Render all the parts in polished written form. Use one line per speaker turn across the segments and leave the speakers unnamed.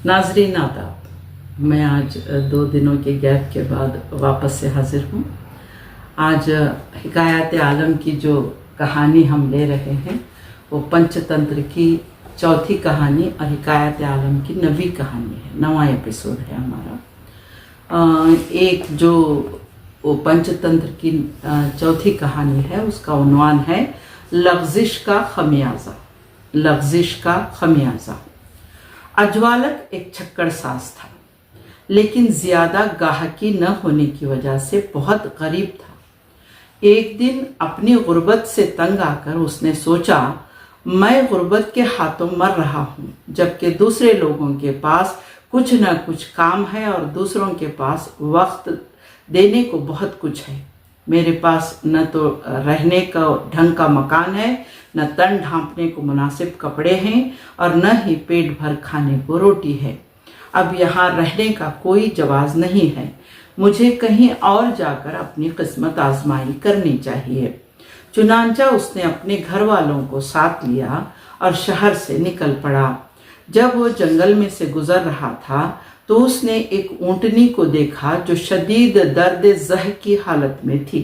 नाजरीन आदाब, मैं आज 2 दिनों के गैप के बाद वापस से हाजिर हूँ। आज हिकायत आलम की जो कहानी हम ले रहे हैं वो पंचतंत्र की चौथी कहानी और हिकायत आलम की 9वीं कहानी है, 9वां एपिसोड है हमारा। एक जो वो पंचतंत्र की चौथी कहानी है उसका उन्वान है लग़ज़िश का खमियाजा। लग़ज़िश का खमियाजा। अजवालक एक छक्कड़ साज था, लेकिन ज़्यादा गाहकी न होने की वजह से बहुत गरीब था। एक दिन अपनी गुर्बत से तंग आकर उसने सोचा, मैं गुर्बत के हाथों मर रहा हूँ, जबकि दूसरे लोगों के पास कुछ न कुछ काम है और दूसरों के पास वक्त देने को बहुत कुछ है। मेरे पास न तो रहने का ढंग का मकान है, न तन ढांपने को मुनासिब कपड़े हैं और न ही पेट भर खाने को रोटी है। अब यहाँ रहने का कोई जवाज नहीं है। मुझे कहीं और जाकर अपनी किस्मत आजमाई करनी चाहिए। चुनांचा उसने अपने घर वालों को साथ लिया और शहर से निकल पड़ा। जब वो जंगल में से गुजर रहा था तो उसने एक ऊँटनी को देखा जो शदीद दर्द ज़ह की हालत में थी।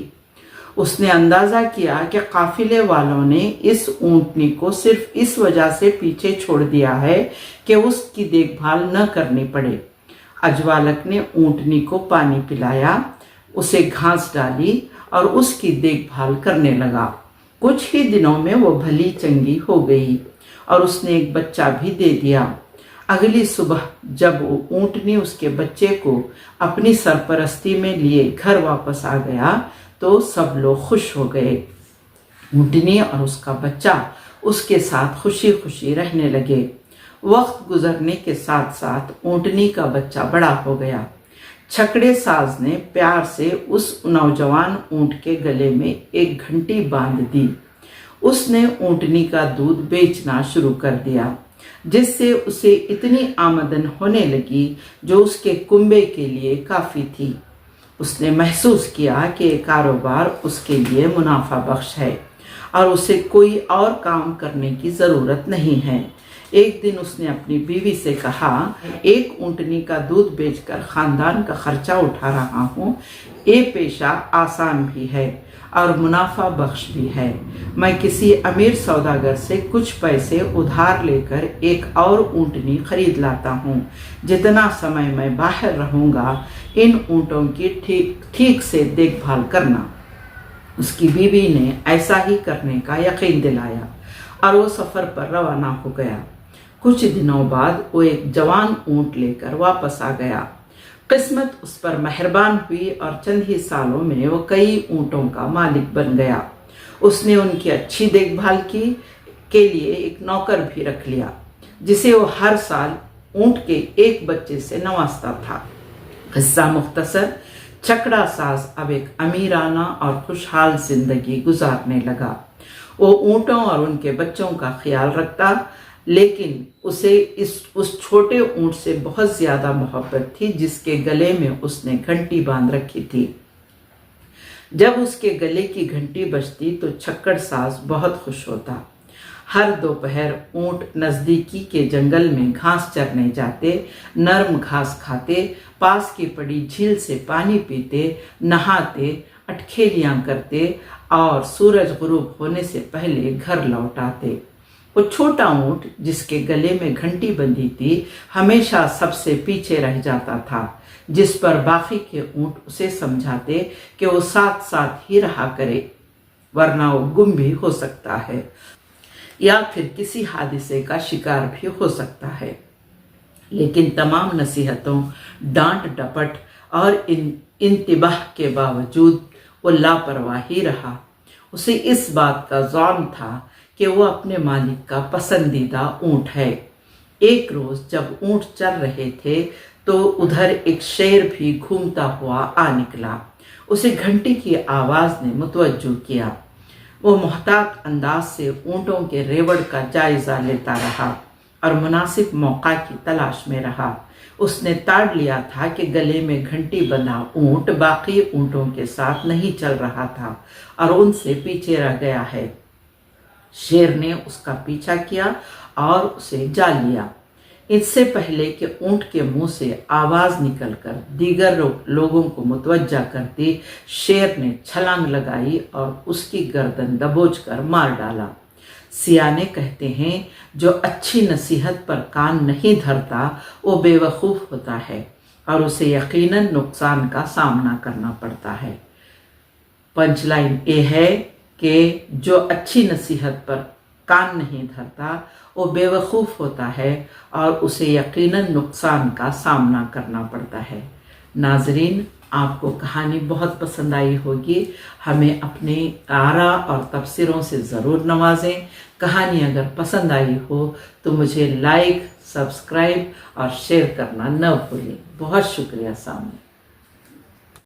उसने अंदाज़ा किया कि काफिले वालों ने इस ऊँटनी को सिर्फ इस वजह से पीछे छोड़ दिया है कि उसकी देखभाल न करनी पड़े। अजवालक ने ऊँटनी को पानी पिलाया, उसे घास डाली और उसकी देखभाल करने लगा। कुछ ही दिनों में वो भली चंगी हो गई और उसने एक बच्चा भी दे दिया। अगली सुबह जब वो ऊँटनी उसके बच्चे को अपनी सरपरस्ती में लिए घर वापस आ गया तो सब लोग खुश हो गए। ऊँटनी और उसका बच्चा उसके साथ खुशी खुशी रहने लगे। वक्त गुजरने के साथ साथ ऊँटनी का बच्चा बड़ा हो गया। छकड़े साज ने प्यार से उस नौजवान ऊँट के गले में एक घंटी बांध दी। उसने ऊँटनी का दूध बेचना शुरू कर दिया, जिससे उसे इतनी आमदन होने लगी जो उसके कुंबे के लिए काफ़ी थी। उसने महसूस किया कि ये कारोबार उसके लिए मुनाफा बख्श है और उसे कोई और काम करने की ज़रूरत नहीं है। एक दिन उसने अपनी बीवी से कहा, एक ऊँटनी का दूध बेचकर ख़ानदान का खर्चा उठा रहा हूँ। ये पेशा आसान भी है और मुनाफा बख्श भी है। मैं किसी अमीर सौदागर से कुछ पैसे उधार लेकर एक और ऊँटनी खरीद लाता हूँ। जितना समय मैं बाहर रहूँगा इन ऊँटों की ठीक से देखभाल करना। उसकी बीवी ने ऐसा ही करने का यकीन दिलाया और वो सफ़र पर रवाना हो गया। कुछ दिनों बाद वो एक जवान ऊँट लेकर वापस आ गया। किस्मत उस पर मेहरबान हुई और चंद ही सालों में वो कई ऊँटों का मालिक बन गया। उसने उनकी अच्छी देखभाल के लिए एक नौकर भी रख लिया, जिसे वो हर साल ऊँट के एक बच्चे से नवाजता था। किस्सा मुख्तसर, छकड़ा साज अब एक अमीराना और खुशहाल जिंदगी गुजारने लगा। वो ऊँटों और उनके बच्चों का ख्याल रखता, लेकिन उसे उस छोटे ऊँट से बहुत ज़्यादा मोहब्बत थी जिसके गले में उसने घंटी बांध रखी थी। जब उसके गले की घंटी बजती तो छक्कड़ साज बहुत खुश होता। हर दोपहर ऊँट नज़दीकी के जंगल में घास चरने जाते, नरम घास खाते, पास की पड़ी झील से पानी पीते, नहाते, अटखेलियाँ करते और सूरज गुरूब होने से पहले घर लौट आते। वो छोटा ऊँट जिसके गले में घंटी बंधी थी हमेशा सबसे पीछे रह जाता था, जिस पर बाकी के ऊँट उसे समझाते कि वो साथ साथ ही रहा करे, वरना वो गुम भी हो सकता है या फिर किसी हादसे का शिकार भी हो सकता है। लेकिन तमाम नसीहतों, डांट डपट और इंतबाह के बावजूद वो लापरवाही रहा। उसे इस बात का ज़ौन था कि वो अपने मालिक का पसंदीदा ऊँट है। एक रोज़ जब ऊँट चल रहे थे तो उधर एक शेर भी घूमता हुआ आ निकला। उसे घंटी की आवाज़ ने मुतवज्जो किया। वो मोहतात अंदाज से ऊँटों के रेवड़ का जायज़ा लेता रहा और मुनासिब मौका की तलाश में रहा। उसने ताड़ लिया था कि गले में घंटी बंधा ऊँट बाकी ऊँटों के साथ नहीं चल रहा था और उनसे पीछे रह गया है। शेर ने उसका पीछा किया और उसे जा लिया। इससे पहले कि ऊंट के मुंह से आवाज निकलकर दीगर लोगों को मुतवज्जा करती, शेर ने छलांग लगाई और उसकी गर्दन दबोचकर मार डाला। सियाने कहते हैं, जो अच्छी नसीहत पर कान नहीं धरता वो बेवकूफ़ होता है और उसे यकीनन नुकसान का सामना करना पड़ता है। पंचलाइन ये है कि जो अच्छी नसीहत पर कान नहीं धरता वो बेवकूफ़ होता है और उसे यकीनन नुकसान का सामना करना पड़ता है। नाजरीन, आपको कहानी बहुत पसंद आई होगी। हमें अपने आरा और तफसीरों से ज़रूर नवाजें। कहानी अगर पसंद आई हो तो मुझे लाइक, सब्सक्राइब और शेयर करना न भूलें। बहुत शुक्रिया सामने।